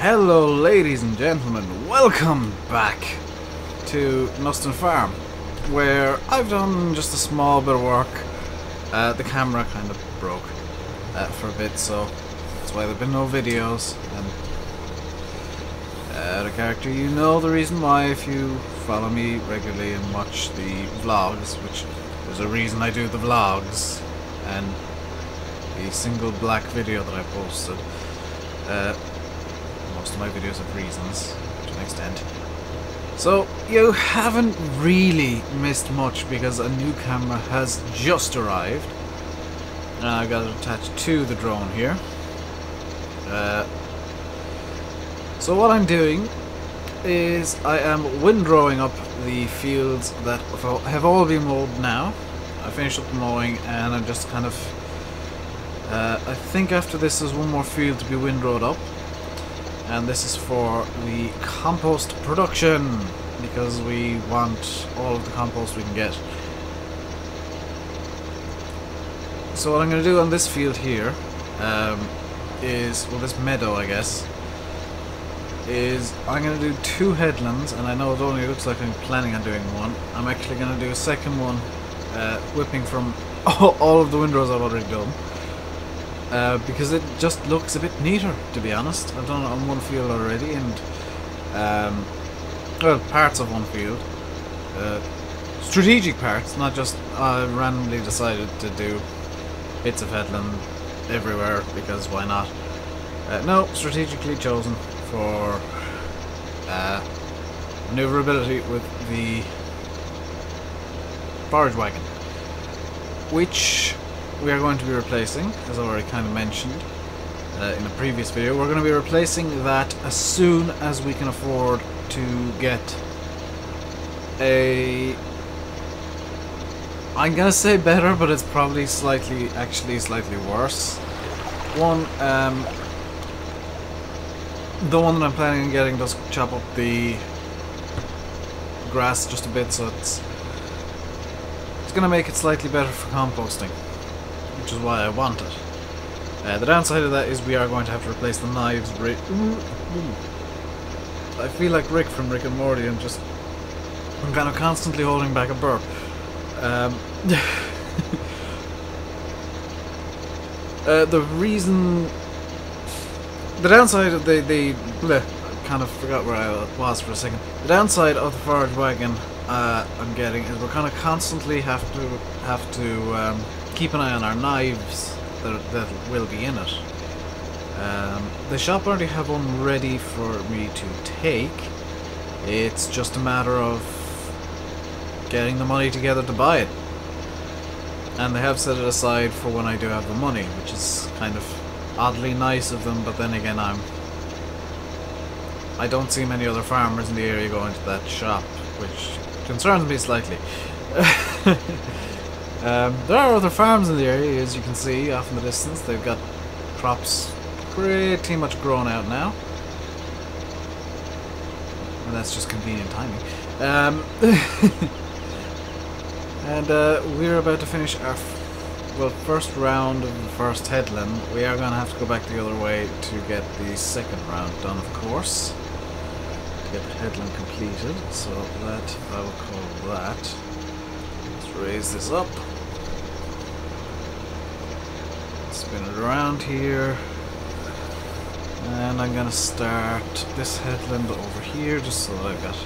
Hello ladies and gentlemen, welcome back to Knuston Farm, where I've done just a small bit of work. The camera kind of broke for a bit, so that's why there have been no videos. And the character, you know the reason why if you follow me regularly and watch the vlogs, which there's a reason I do the vlogs, and the single black video that I posted. Most of my videos have reasons, to an extent. So, you haven't really missed much because a new camera has just arrived. And I've got it attached to the drone here. So what I'm doing is I am windrowing up the fields that have all been mowed now. I finished up the mowing and I'm just kind of... I think after this there's one more field to be windrowed up. And this is for the compost production, because we want all of the compost we can get. So what I'm going to do on this field here is, well, this meadow I guess, is I'm going to do 2 headlands, and I know it only looks like I'm planning on doing one. I'm actually going to do a second one, whipping from all of the windrows I've already done. Because it just looks a bit neater, to be honest. I've done it on one field already, and well, parts of one field, strategic parts, not just randomly decided to do bits of headland everywhere because why not? No, strategically chosen for maneuverability with the forage wagon, which we are going to be replacing, as I already kind of mentioned in a previous video. We're going to be replacing that as soon as we can afford to get a... I'm going to say better, but it's probably actually slightly worse one. The one that I'm planning on getting does chop up the grass just a bit, so it's going to make it slightly better for composting, which is why I want it. The downside of that is we are going to have to replace the knives. I feel like Rick from Rick and Morty, and I'm kind of constantly holding back a burp. The downside of I kind of forgot where I was for a second. The downside of the forage wagon I'm getting is we're kind of constantly have to keep an eye on our knives that will be in it. The shop already have one ready for me to take. It's just a matter of getting the money together to buy it. And they have set it aside for when I do have the money, which is kind of oddly nice of them, but then again I don't see many other farmers in the area going to that shop, which concerns me slightly. There are other farms in the area, as you can see off in the distance. They've got crops pretty much grown out now, and that's just convenient timing. And we're about to finish our first round of the first headland. We are going to have to go back the other way to get the second round done, of course, to get the headland completed. So that I will call that. Let's raise this up. Spin it around here. And I'm going to start this headland over here, just so that I've got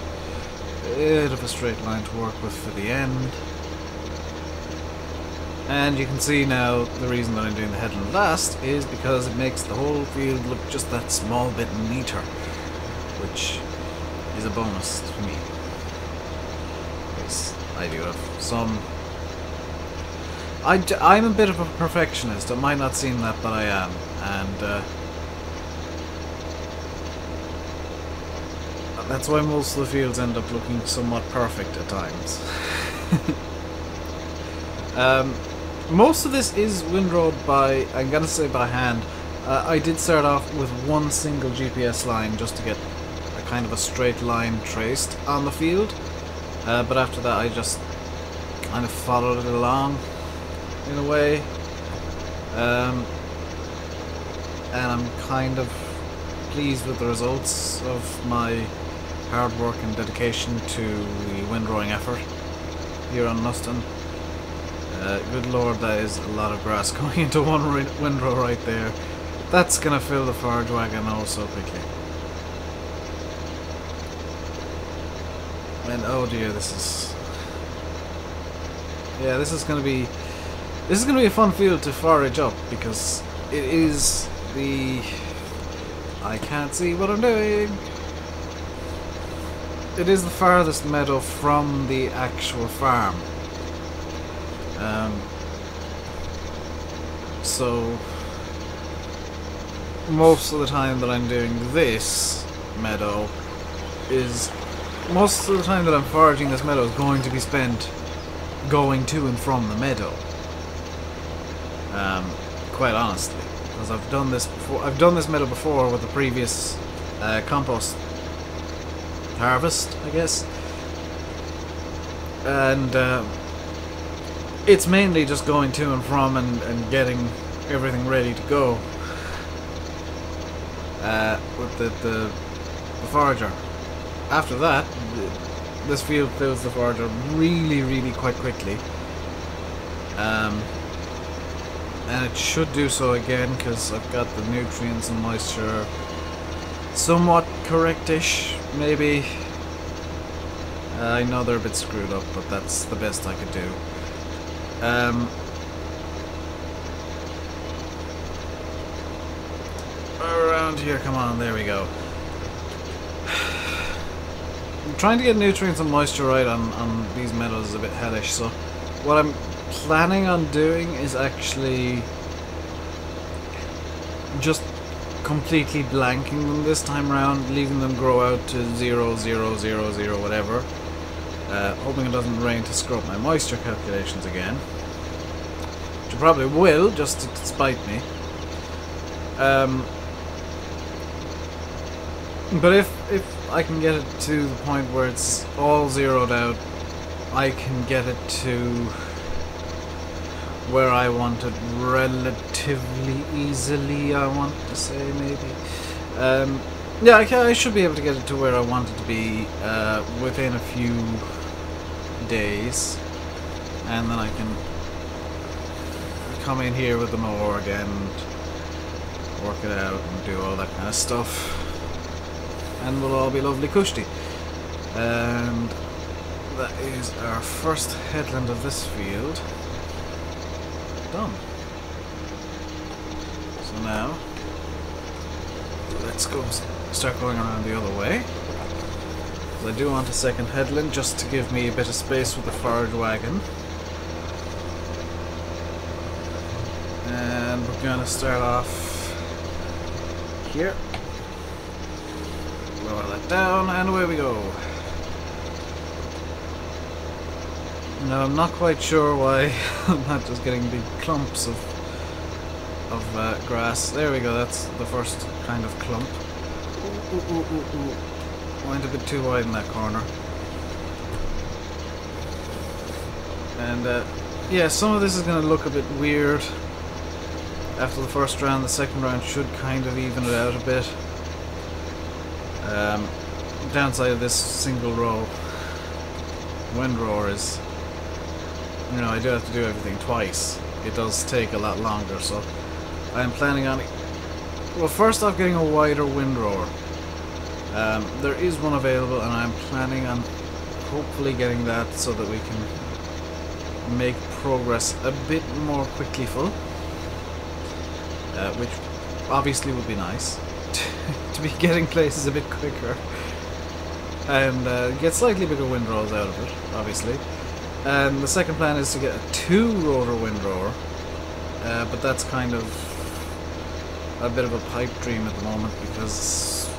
a bit of a straight line to work with for the end. And you can see now the reason that I'm doing the headland last is because it makes the whole field look just that small bit neater, which is a bonus to me. Because I do have some... I'm a bit of a perfectionist. It might not seem that, but I am. And that's why most of the fields end up looking somewhat perfect at times. Most of this is windrowed by, I'm gonna say by hand. I did start off with one single GPS line just to get a kind of a straight line traced on the field. But after that I just kind of followed it along in a way. And I'm kind of pleased with the results of my hard work and dedication to the windrowing effort here on Knuston. Good lord, that is a lot of grass going into one windrow right there. That's gonna fill the forage wagon oh so quickly. And oh dear, this is... yeah, this is gonna be a fun field to forage up, because it is the... I can't see what I'm doing. It is the farthest meadow from the actual farm. So most of the time that I'm doing this meadow is... most of the time that I'm foraging this meadow is going to be spent going to and from the meadow. Quite honestly, because I've done this before. I've done this meadow before with the previous compost harvest, I guess, and it's mainly just going to and from and getting everything ready to go with the forager. After that, this field fills the forager really quite quickly. And it should do so again, because I've got the nutrients and moisture somewhat correct-ish, maybe. I know they're a bit screwed up, but that's the best I could do. Around here, come on, there we go. Trying to get nutrients and moisture right on these meadows is a bit hellish, so what I'm planning on doing is actually just completely blanking them this time around, leaving them grow out to 0, 0, 0, 0, whatever. Hoping it doesn't rain to screw up my moisture calculations again. Which it probably will, just to spite me. But if I can get it to the point where it's all zeroed out, I can get it to where I want it relatively easily, I want to say, maybe. Yeah, I should be able to get it to where I want it to be within a few days, and then I can come in here with the mower again and work it out and do all that kind of stuff, and we'll all be lovely cushy. And that is our first headland of this field done. So now let's go start going around the other way. I do want a second headland just to give me a bit of space with the forage wagon. And we're gonna start off here. Lower that down, and away we go. Now I'm not quite sure why I'm not just getting big clumps of grass. There we go, that's the first kind of clump. Ooh. Went a bit too wide in that corner. And yeah, some of this is going to look a bit weird after the first round. The second round should kind of even it out a bit. Downside of this single row windrower is, you know, I do have to do everything twice. It does take a lot longer, so I'm planning on, well, first off, getting a wider windrower. There is one available, and I'm planning on hopefully getting that so that we can make progress a bit more quickly full, which obviously would be nice to be getting places a bit quicker, and get slightly bigger windrows out of it, obviously. And the second plan is to get a 2-rotor windrower, but that's kind of a bit of a pipe dream at the moment, because,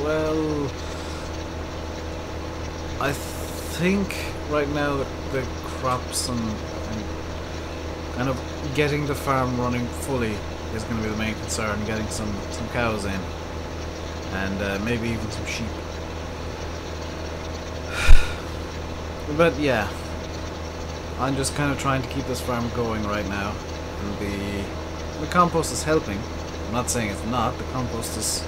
well, I think right now that the crops and kind of getting the farm running fully is going to be the main concern, getting some cows in, and maybe even some sheep. But yeah, I'm just kind of trying to keep this farm going right now, and the compost is helping. I'm not saying it's not. The compost is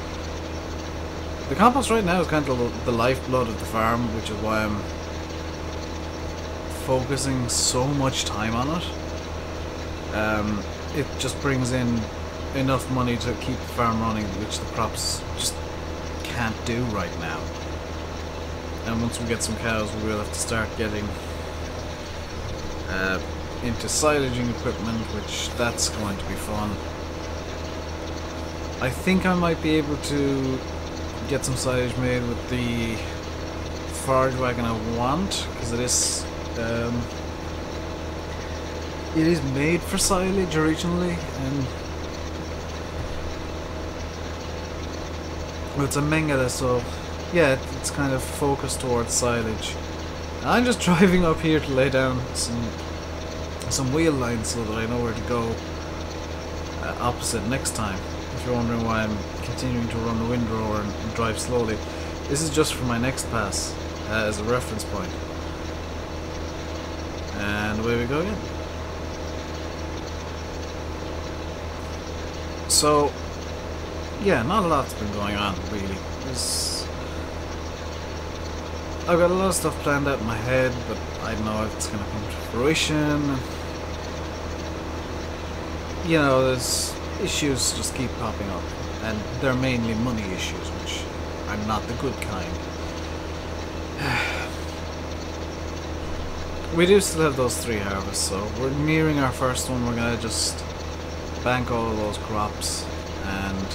The compost right now is kind of the lifeblood of the farm, which is why I'm focusing so much time on it. It just brings in enough money to keep the farm running, which the crops just can't do right now. And once we get some cows, we will have to start getting into silaging equipment, which that's going to be fun. I think I might be able to get some silage made with the forage wagon I want, because it is made for silage originally, and well, it's a Mengele, so yeah, it's kind of focused towards silage. I'm just driving up here to lay down some wheel lines so that I know where to go opposite next time. If you're wondering why I'm continuing to run the windrower and drive slowly, this is just for my next pass as a reference point. And away we go again. So yeah, not a lot's been going on really. I've got a lot of stuff planned out in my head, but I don't know if it's going to come to fruition. You know, there's issues just keep popping up, and they're mainly money issues, which I'm not the good kind. We do still have those 3 harvests, so we're nearing our first one. We're going to just bank all of those crops and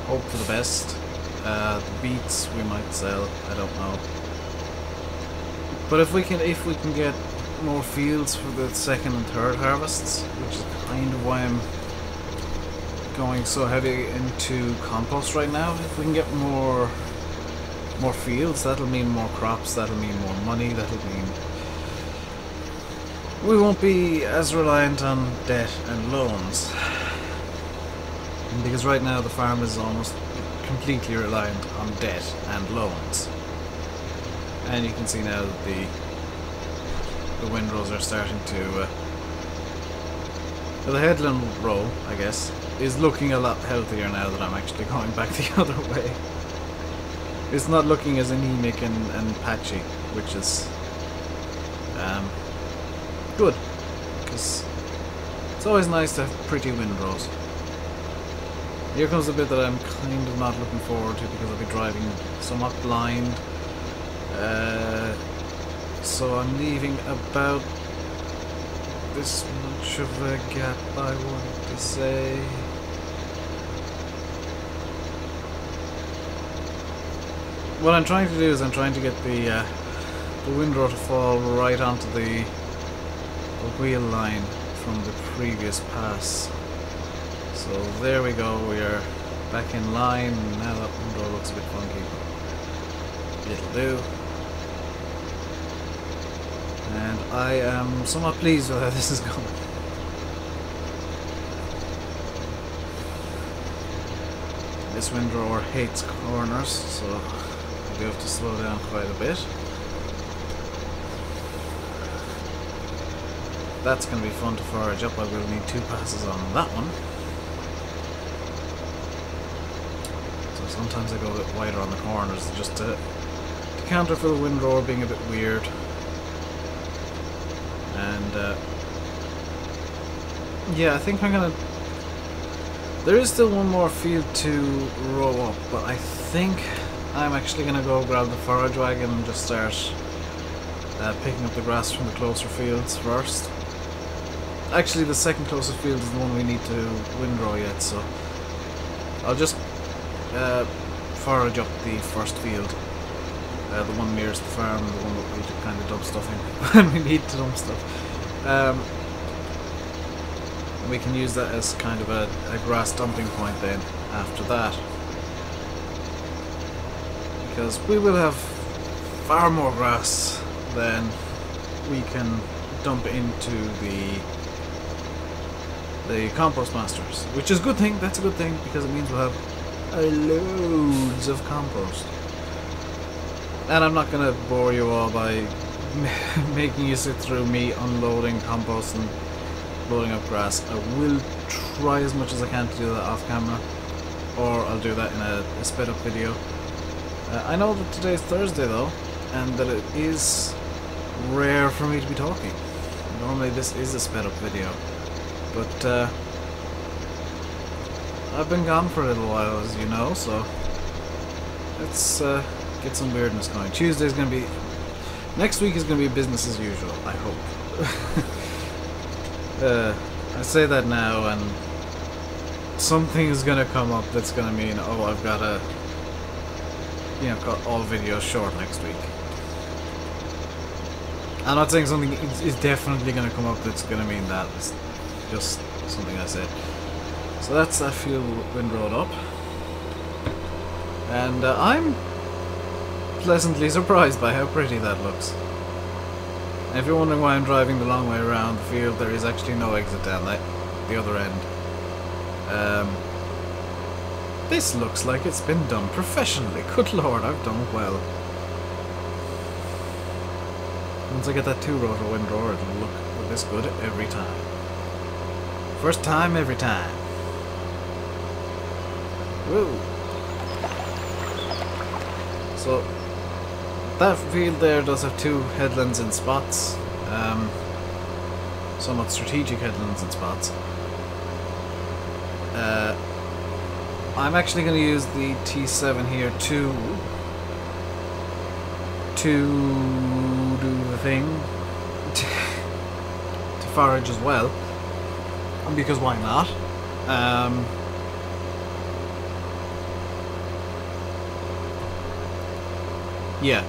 hope for the best. The beets we might sell, I don't know. But if we can get more fields for the 2nd and 3rd harvests, which is kind of why I'm going so heavy into compost right now. If we can get more fields, that'll mean more crops, that'll mean more money, that'll mean we won't be as reliant on debt and loans. Because right now the farm is almost completely reliant on debt and loans. And you can see now that the windrows are starting to the headland row, I guess, is looking a lot healthier now that I'm actually going back the other way. It's not looking as anemic and patchy, which is good, because it's always nice to have pretty windrows. Here comes the bit that I'm kind of not looking forward to, because I'll be driving somewhat blind. So I'm leaving about this much of a gap, I want to say. What I'm trying to do is I'm trying to get the windrow to fall right onto the wheel line from the previous pass. So there we go, we are back in line. Now that windrow looks a bit funky. It'll do. And I am somewhat pleased with how this is going. This windrower hates corners, so I do have to slow down quite a bit. That's going to be fun to forage up. I will need 2 passes on that one. So sometimes I go a bit wider on the corners just to counter for the windrower being a bit weird. And yeah, I think I'm gonna... There is still one more field to row up, but I think I'm actually gonna go grab the forage wagon and just start picking up the grass from the closer fields first. Actually, the second closest field is the one we need to windrow yet, so I'll just forage up the first field. The one nearest the farm, the one that we kind of dump stuff in when we need to dump stuff. We can use that as kind of a grass dumping point then after that. Because we will have far more grass than we can dump into the Compost Masters. Which is a good thing, that's a good thing, because it means we'll have loads of compost. And I'm not going to bore you all by making you sit through me unloading compost and loading up grass. I will try as much as I can to do that off camera. or I'll do that in a sped up video. I know that today's Thursday though, and that it is rare for me to be talking. Normally this is a sped up video, but I've been gone for a little while, as you know, so let's get some weirdness going. Tuesday's gonna be... Next week is gonna be business as usual, I hope. I say that now, and something is gonna come up that's gonna mean, oh, I've gotta, you know, cut all videos short next week. I'm not saying something is definitely gonna come up that's gonna mean that. It's just something I said. So that's that field windrowed up, and I'm pleasantly surprised by how pretty that looks. And if you're wondering why I'm driving the long way around the field, there is actually no exit down the other end. This looks like it's been done professionally. Good lord, I've done well. Once I get that 2-rotor windrower, it'll look this good every time. First time, every time. Woo! So, that field there does have 2 headlands in spots. Somewhat strategic headlands in spots. I'm actually going to use the T7 here to do the thing, to forage as well, because why not? Yeah.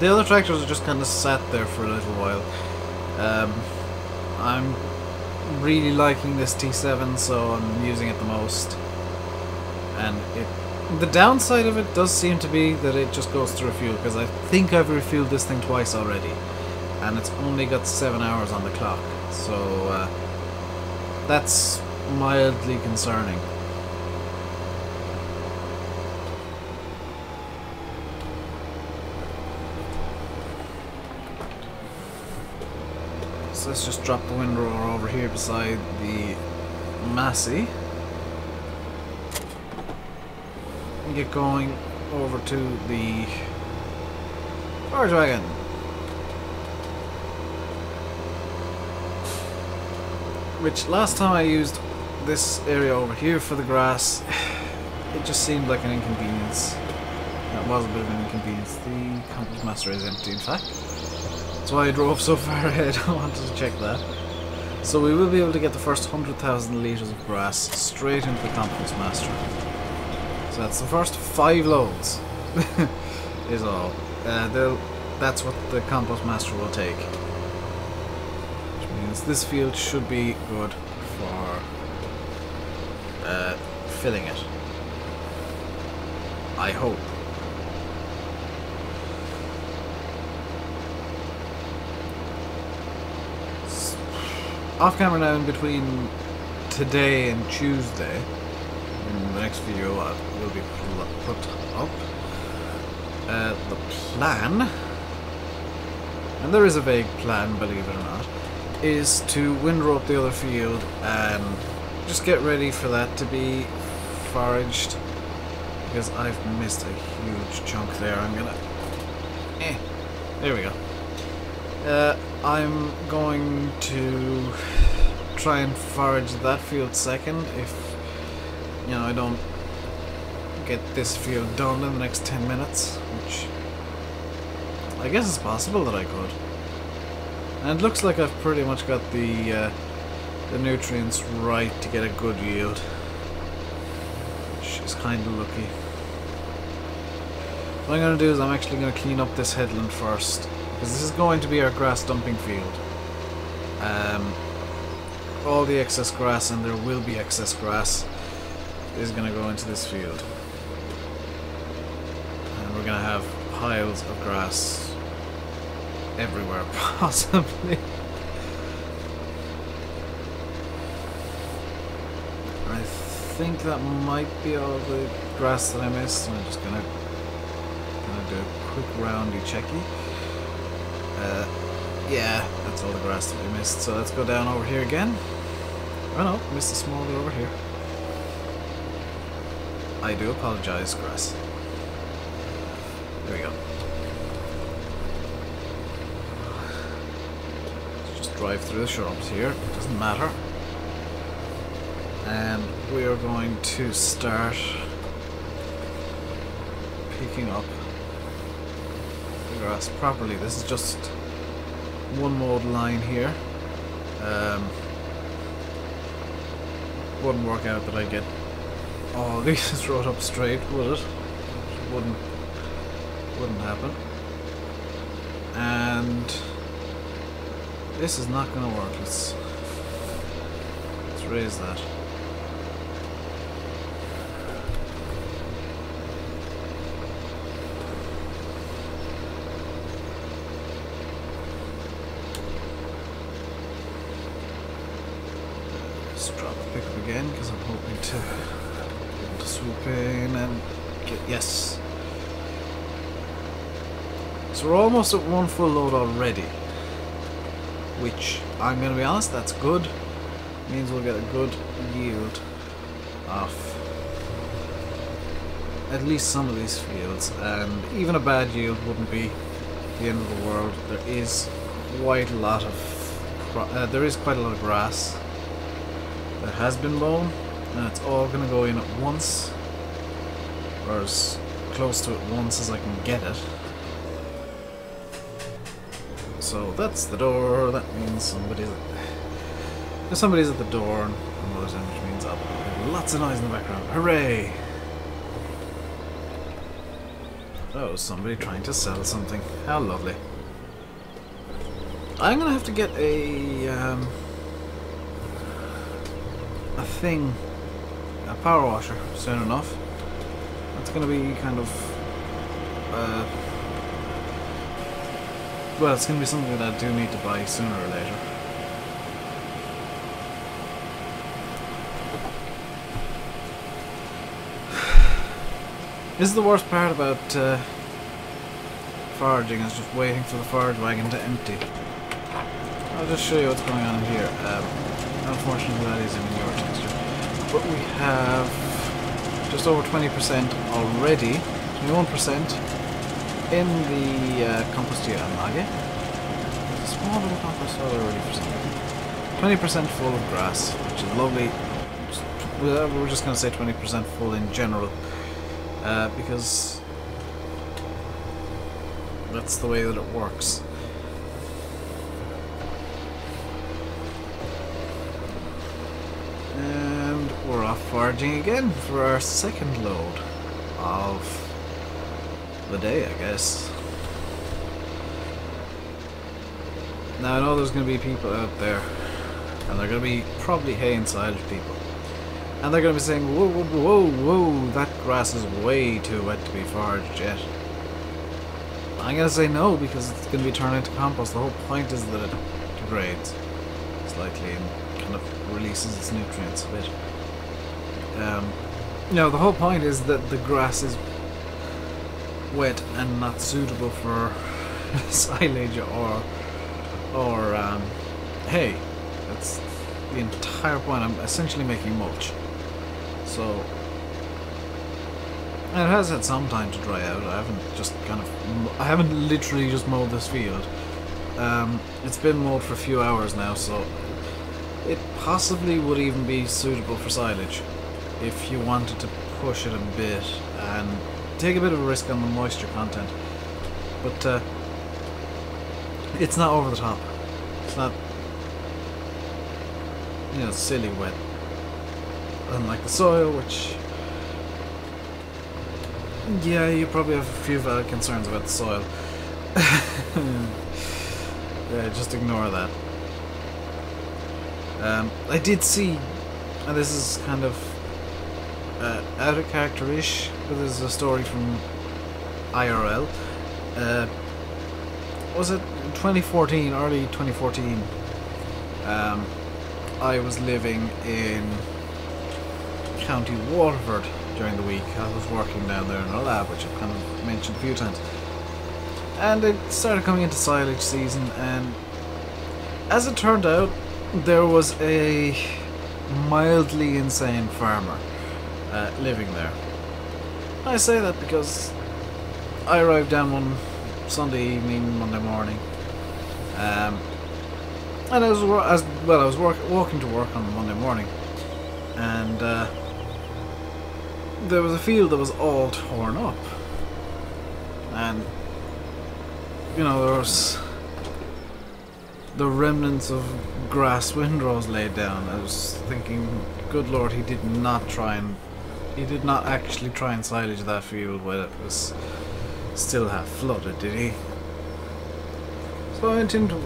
The other tractors are just kind of sat there for a little while. I'm really liking this T7, so I'm using it the most. And the downside of it does seem to be that it just goes through fuel, because I think I've refueled this thing twice already, and it's only got 7 hours on the clock. So that's mildly concerning. So let's just drop the windrower over here beside the Massey and get going over to the Forage wagon. Which last time I used this area over here for the grass, it just seemed like an inconvenience. That was a bit of an inconvenience. The Compost Master is empty, in fact. That's why I drove so far ahead. I wanted to check that. So we will be able to get the first 100,000 litres of grass straight into the Compost Master. So that's the first 5 loads, is all. That's what the Compost Master will take. Which means this field should be good for filling it. I hope. Off camera now, in between today and Tuesday, in the next video will be put up, the plan, and there is a vague plan, believe it or not, is to windrow up the other field and just get ready for that to be foraged, because I've missed a huge chunk there. I'm gonna... there we go. I'm going to try and forage that field second if, you know, I don't get this field done in the next 10 minutes, which I guess it's possible that I could. And it looks like I've pretty much got the nutrients right to get a good yield, which is kind of lucky. What I'm going to do is I'm actually going to clean up this headland first, because this is going to be our grass dumping field. All the excess grass, and there will be excess grass, is going to go into this field. And we're going to have piles of grass everywhere, possibly. I think that might be all the grass that I missed, and I'm just going to do a quick roundy checky. Yeah, that's all the grass that we missed. So let's go down over here again. Oh no, missed a small bit over here. I do apologize, grass. There we go. Let's just drive through the shrubs here. Doesn't matter. And we are going to start picking up the grass properly. This is just one mowed line here. Wouldn't work out that I get all these rode up straight, would it? Wouldn't happen. And this is not going to work. Let's raise that. Drop the pickup again because I'm hoping to be able to swoop in and get, yes. So we're almost at one full load already, which I'm going to be honest, that's good. Means we'll get a good yield off at least some of these fields, and even a bad yield wouldn't be the end of the world. There is quite a lot of grass that has been mown, and it's all going to go in at once, or as close to it once as I can get it. So that's the door. That means somebody's at the door, and another time, which means I'll have lots of noise in the background. Hooray! Oh, somebody trying to sell something. How lovely. I'm gonna have to get a power washer soon enough. That's gonna be kind of well, it's gonna be something that I do need to buy sooner or later. This is the worst part about foraging, is just waiting for the forage wagon to empty. I'll just show you what's going on in here. Unfortunately that is in your texture. But we have just over 20% already, 21% in the compost anlage. There's a small little compost soil already for some reason. 20% full of grass, which is lovely. We're just going to say 20% full in general, because that's the way that it works. And we're off foraging again for our second load of the day, I guess. Now I know there's going to be people out there, and they're going to be probably hay and silage people, and they're going to be saying, whoa, whoa, whoa, whoa, that grass is way too wet to be foraged yet. I'm going to say no, because it's going to be turned into compost. The whole point is that it degrades slightly and kind of releases its nutrients a bit. No, the whole point is that the grass is wet and not suitable for silage or hay. That's the entire point. I'm essentially making mulch. So, and it has had some time to dry out. I haven't literally just mowed this field. It's been mowed for a few hours now, so it possibly would even be suitable for silage if you wanted to push it a bit and take a bit of a risk on the moisture content. But it's not over the top. It's not, you know, silly wet. Unlike the soil, which, yeah, you probably have a few valid concerns about the soil. Yeah, just ignore that. I did see, and this is kind of out of character-ish, but this is a story from IRL. Was it 2014, early 2014? I was living in County Waterford during the week. I was working down there in a lab, which I've kind of mentioned a few times. And it started coming into silage season, and As it turned out, there was a mildly insane farmer living there. I say that because I arrived down one Sunday evening, Monday morning, and I was walking to work on Monday morning, and there was a field that was all torn up, and you know, there was the remnants of grass windrows laid down. I was thinking, good lord, he did not actually try and silage that field when it was still half flooded, did he? So I went into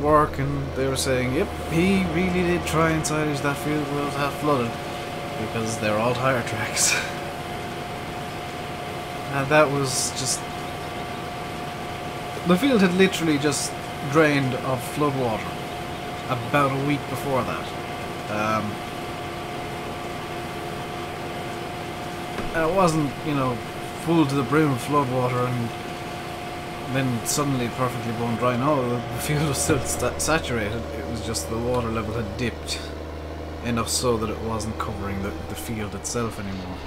work and they were saying, yep, he really did try and silage that field when it was half flooded, because they're all tire tracks. And that was just... the field had literally just drained of flood water about a week before that. And it wasn't, you know, full to the brim of flood water and then suddenly perfectly bone dry. No, the field was still saturated. It was just the water level had dipped enough so that it wasn't covering the field itself anymore.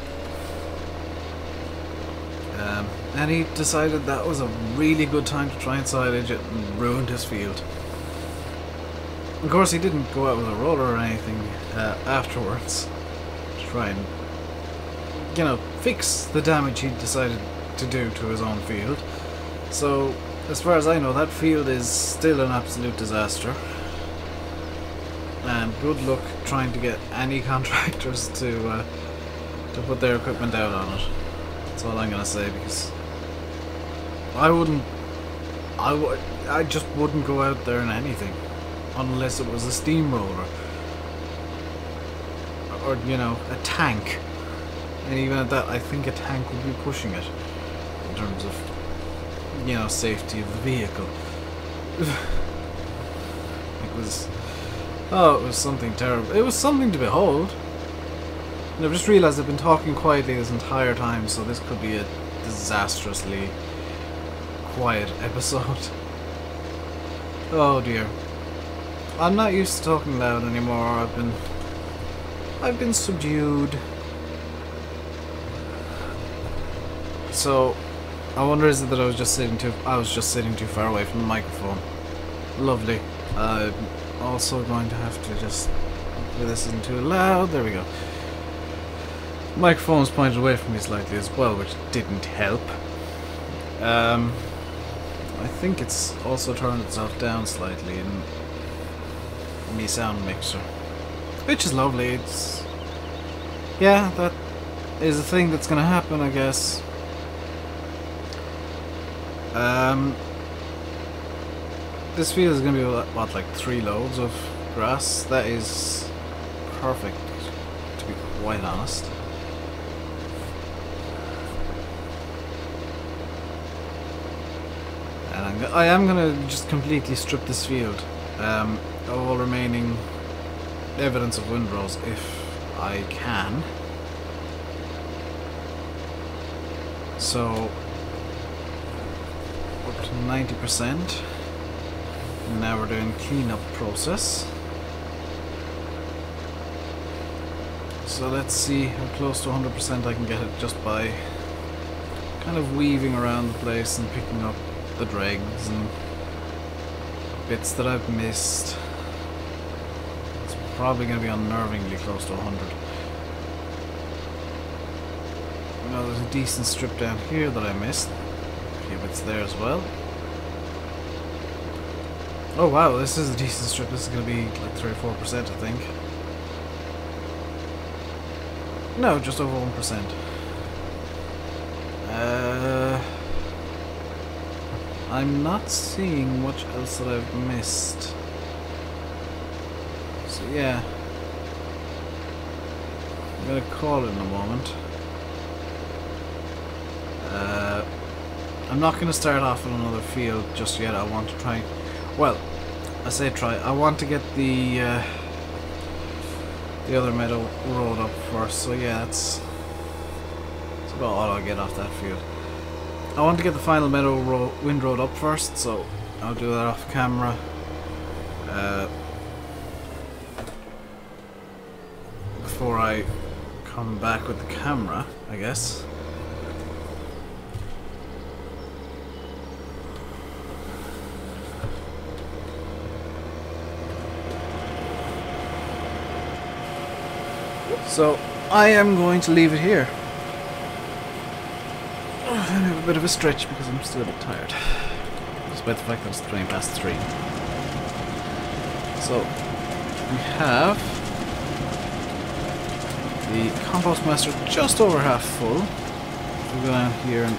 And he decided that was a really good time to try and silage it, and ruined his field. Of course, he didn't go out with a roller or anything afterwards to try and, you know, fix the damage he decided to do to his own field. So, as far as I know, that field is still an absolute disaster. And good luck trying to get any contractors to put their equipment out on it. That's all I'm gonna say, because I just wouldn't go out there in anything unless it was a steamroller or, you know, a tank. And even at that, I think a tank would be pushing it in terms of, you know, safety of the vehicle. It was something terrible. It was something to behold. And I've just realised I've been talking quietly this entire time, so this could be a disastrously quiet episode. Oh dear. I'm not used to talking loud anymore. I've been subdued. So I wonder, is it that I was just sitting too far away from the microphone? Lovely. I'm also going to have to just listen too loud. There we go. The microphone's pointed away from me slightly as well, which didn't help. I think it's also turned itself down slightly in my sound mixer, which is lovely. It's, yeah, that is a thing that's gonna happen, I guess. This field is gonna be what, like 3 loads of grass. That is perfect, to be quite honest. And I am gonna just completely strip this field of all remaining evidence of windrows if I can. So up to 90%. And now we're doing cleanup process. So let's see how close to 100% I can get it just by kind of weaving around the place and picking up the dregs and bits that I've missed. It's probably going to be unnervingly close to 100. Now there's a decent strip down here that I missed. A few bits there as well. Oh wow, this is a decent strip. This is going to be like 3 or 4%, I think. No, just over 1%. I'm not seeing much else that I've missed. So yeah. I'm going to call it in a moment. I'm not going to start off on another field just yet. I want to try... Well, I say try. I want to get the other meadow road up first. So yeah, that's about all I'll get off that field. I want to get the final meadow windrow up first, so I'll do that off camera. before I come back with the camera, I guess. So I am going to leave it here. I have a bit of a stretch because I'm still a bit tired, despite the fact that it's 20 past 3. So we have the Compost Master just over half full. We'll go down here and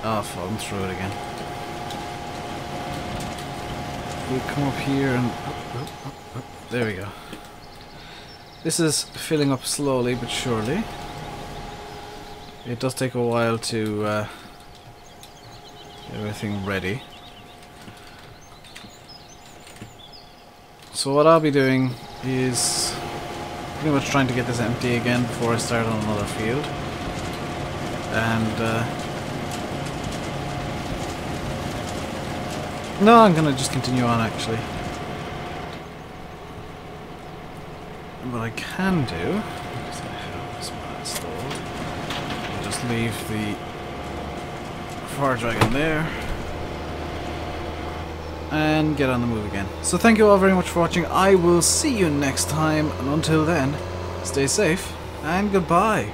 I've fallen through it again. We'll come up here and there we go. This is filling up slowly but surely. It does take a while to get everything ready. So what I'll be doing is pretty much trying to get this empty again before I start on another field. And no, I'm gonna just continue on actually. What I can do, because I have this one installed, I'll just leave the Forage wagon there and get on the move again. So thank you all very much for watching. I will see you next time, and until then, stay safe and goodbye.